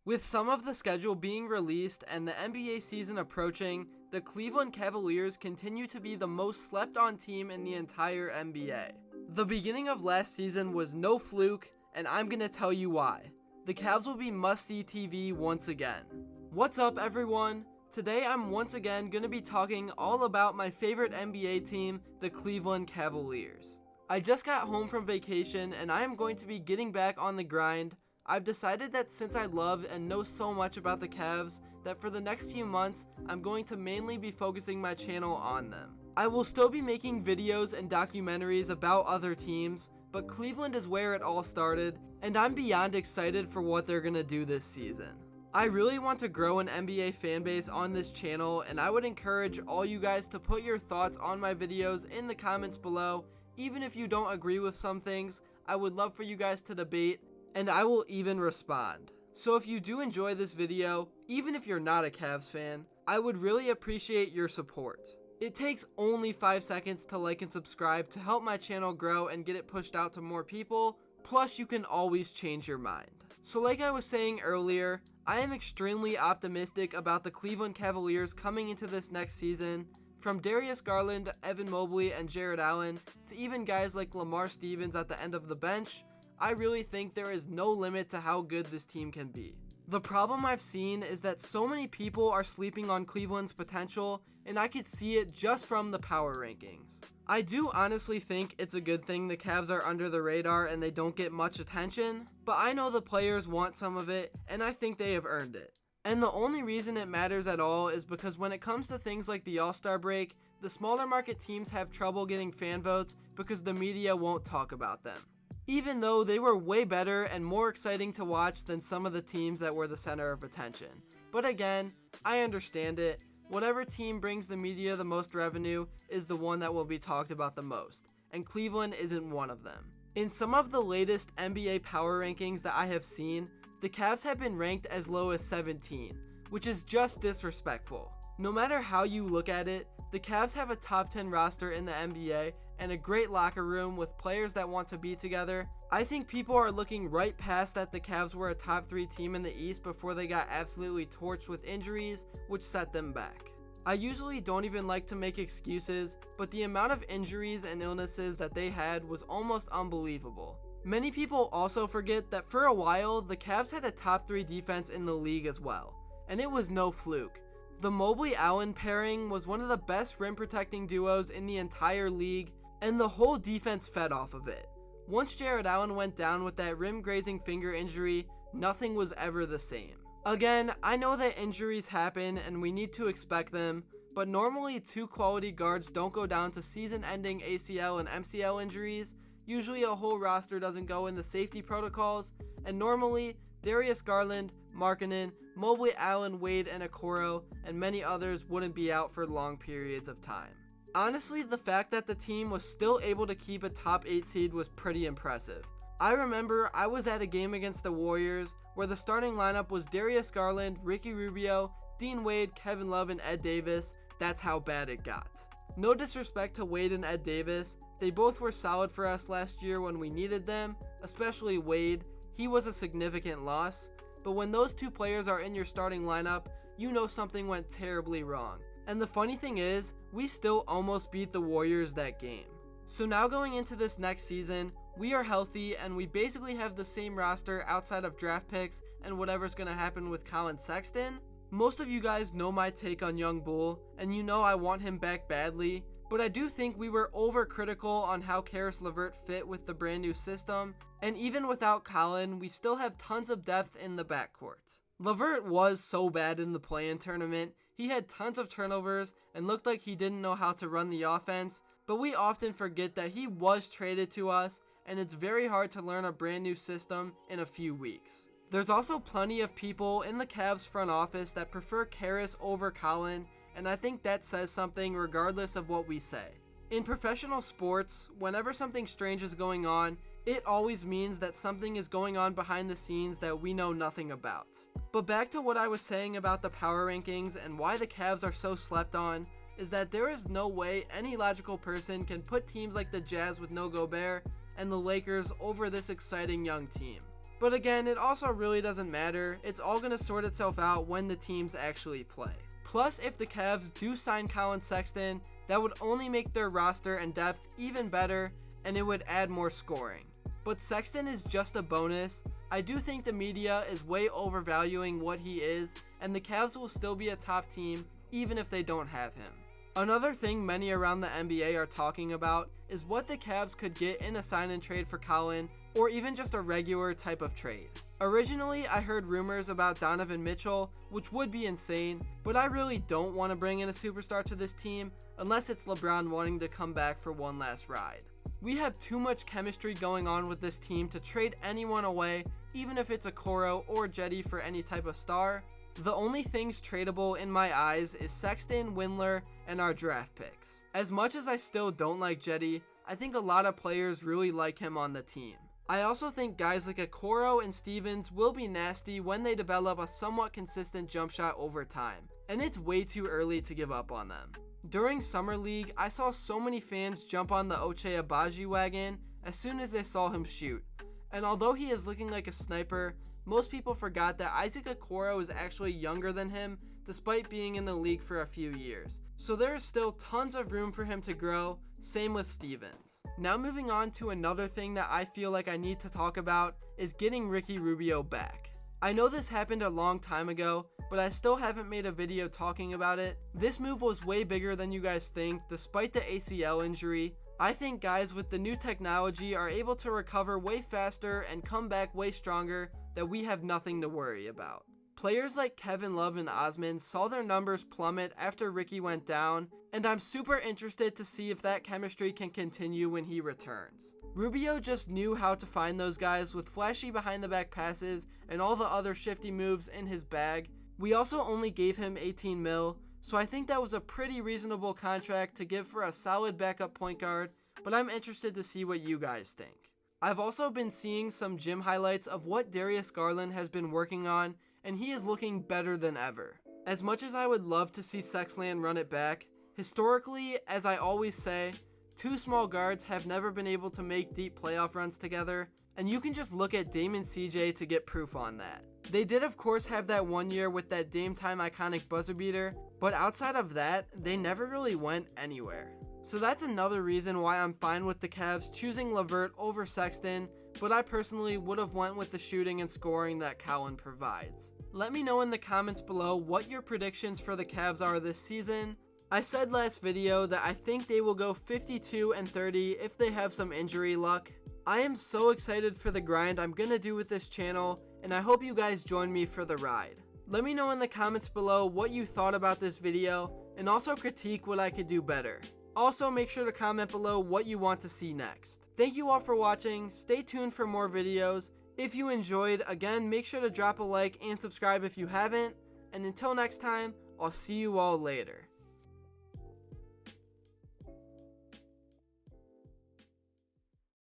With some of the schedule being released and the NBA season approaching, the Cleveland Cavaliers continue to be the most slept on team in the entire NBA. The beginning of last season was no fluke, and I'm gonna tell you why. The Cavs will be must-see TV once again. What's up, everyone? Today I'm once again gonna be talking all about my favorite NBA team, the Cleveland Cavaliers. I just got home from vacation and I am going to be getting back on the grind. I've decided that since I love and know so much about the Cavs, that for the next few months, I'm going to mainly be focusing my channel on them. I will still be making videos and documentaries about other teams, but Cleveland is where it all started, and I'm beyond excited for what they're gonna do this season. I really want to grow an NBA fanbase on this channel, and I would encourage all you guys to put your thoughts on my videos in the comments below. Even if you don't agree with some things, I would love for you guys to debate, and I will even respond. So if you do enjoy this video, even if you're not a Cavs fan, I would really appreciate your support. It takes only 5 seconds to like and subscribe to help my channel grow and get it pushed out to more people, plus you can always change your mind. So like I was saying earlier, I am extremely optimistic about the Cleveland Cavaliers coming into this next season. From Darius, Garland, Evan Mobley, and Jarrett Allen, to even guys like Lamar Stevens at the end of the bench, I really think there is no limit to how good this team can be. The problem I've seen is that so many people are sleeping on Cleveland's potential, and I could see it just from the power rankings. I do honestly think it's a good thing the Cavs are under the radar and they don't get much attention, but I know the players want some of it, and I think they have earned it. And the only reason it matters at all is because when it comes to things like the All-Star break, the smaller market teams have trouble getting fan votes because the media won't talk about them. Even though they were way better and more exciting to watch than some of the teams that were the center of attention. But again, I understand it. Whatever team brings the media the most revenue is the one that will be talked about the most, and Cleveland isn't one of them. In some of the latest NBA power rankings that I have seen, the Cavs have been ranked as low as 17, which is just disrespectful. No matter how you look at it, the Cavs have a top 10 roster in the NBA and a great locker room with players that want to be together. I think people are looking right past that the Cavs were a top 3 team in the East before they got absolutely torched with injuries, which set them back. I usually don't even like to make excuses, but the amount of injuries and illnesses that they had was almost unbelievable. Many people also forget that for a while, the Cavs had a top 3 defense in the league as well, and it was no fluke. The Mobley-Allen pairing was one of the best rim protecting duos in the entire league, and the whole defense fed off of it. Once Jarrett Allen went down with that rim grazing finger injury, nothing was ever the same. Again, I know that injuries happen and we need to expect them, but normally 2 quality guards don't go down to season-ending ACL and MCL injuries. Usually a whole roster doesn't go in the safety protocols, and normally Darius, Garland, Markkanen, Mobley, Allen, Wade, and Okoro, and many others wouldn't be out for long periods of time. Honestly, the fact that the team was still able to keep a top 8 seed was pretty impressive. I remember I was at a game against the Warriors where the starting lineup was Darius Garland, Ricky Rubio, Dean Wade, Kevin Love, and Ed Davis. That's how bad it got. No disrespect to Wade and Ed Davis, they both were solid for us last year when we needed them, especially Wade. He was a significant loss, but when those 2 players are in your starting lineup, you know something went terribly wrong. And the funny thing is, we still almost beat the Warriors that game. So now going into this next season, we are healthy and we basically have the same roster outside of draft picks and whatever's going to happen with Collin Sexton. Most of you guys know my take on Young Bull, and you know I want him back badly, but I do think we were overcritical on how Caris Lavert fit with the brand new system, and even without Collin, we still have tons of depth in the backcourt. Lavert was so bad in the play-in tournament. He had tons of turnovers and looked like he didn't know how to run the offense, but we often forget that he was traded to us, and it's very hard to learn a brand new system in a few weeks. There's also plenty of people in the Cavs front office that prefer Caris over Collin, and I think that says something regardless of what we say. In professional sports, whenever something strange is going on, it always means that something is going on behind the scenes that we know nothing about. But back to what I was saying about the power rankings and why the Cavs are so slept on, is that there is no way any logical person can put teams like the Jazz with no Gobert and the Lakers over this exciting young team. But again, it also really doesn't matter. It's all going to sort itself out when the teams actually play. Plus, if the Cavs do sign Collin Sexton, that would only make their roster and depth even better, and it would add more scoring. But Sexton is just a bonus. I do think the media is way overvaluing what he is, and the Cavs will still be a top team even if they don't have him. Another thing many around the NBA are talking about is what the Cavs could get in a sign and trade for Collin, or even just a regular type of trade. Originally, I heard rumors about Donovan Mitchell, which would be insane, but I really don't want to bring in a superstar to this team unless it's LeBron wanting to come back for one last ride. We have too much chemistry going on with this team to trade anyone away, even if it's a Coro or Jetty for any type of star. The only things tradable in my eyes is Sexton, Windler, and our draft picks. As much as I still don't like Jetty, I think a lot of players really like him on the team. I also think guys like Okoro and Stevens will be nasty when they develop a somewhat consistent jump shot over time, and it's way too early to give up on them. During Summer League, I saw so many fans jump on the Ochai Agbaji wagon as soon as they saw him shoot, and although he is looking like a sniper, most people forgot that Isaac Okoro is actually younger than him despite being in the league for a few years, so there is still tons of room for him to grow, same with Stevens. Now moving on to another thing that I feel like I need to talk about is getting Ricky Rubio back. I know this happened a long time ago, but I still haven't made a video talking about it. This move was way bigger than you guys think despite the ACL injury. I think guys with the new technology are able to recover way faster and come back way stronger, that we have nothing to worry about. Players like Kevin Love and Osman saw their numbers plummet after Ricky went down, and I'm super interested to see if that chemistry can continue when he returns. Rubio just knew how to find those guys with flashy behind the back passes and all the other shifty moves in his bag. We also only gave him 18 mil, so I think that was a pretty reasonable contract to give for a solid backup point guard, but I'm interested to see what you guys think. I've also been seeing some gym highlights of what Darius Garland has been working on, and he is looking better than ever. As much as I would love to see Sexland run it back, historically, as I always say, two small guards have never been able to make deep playoff runs together, and you can just look at Dame and CJ to get proof on that. They did of course have that one year with that Dame time iconic buzzer beater, but outside of that, they never really went anywhere. So that's another reason why I'm fine with the Cavs choosing Lavert over Sexton, but I personally would have went with the shooting and scoring that Collin provides. Let me know in the comments below what your predictions for the Cavs are this season. I said last video that I think they will go 52-30 if they have some injury luck. I am so excited for the grind I'm gonna do with this channel, and I hope you guys join me for the ride. Let me know in the comments below what you thought about this video, and also critique what I could do better. Also, make sure to comment below what you want to see next. Thank you all for watching. Stay tuned for more videos. If you enjoyed, again, make sure to drop a like and subscribe if you haven't. And until next time, I'll see you all later.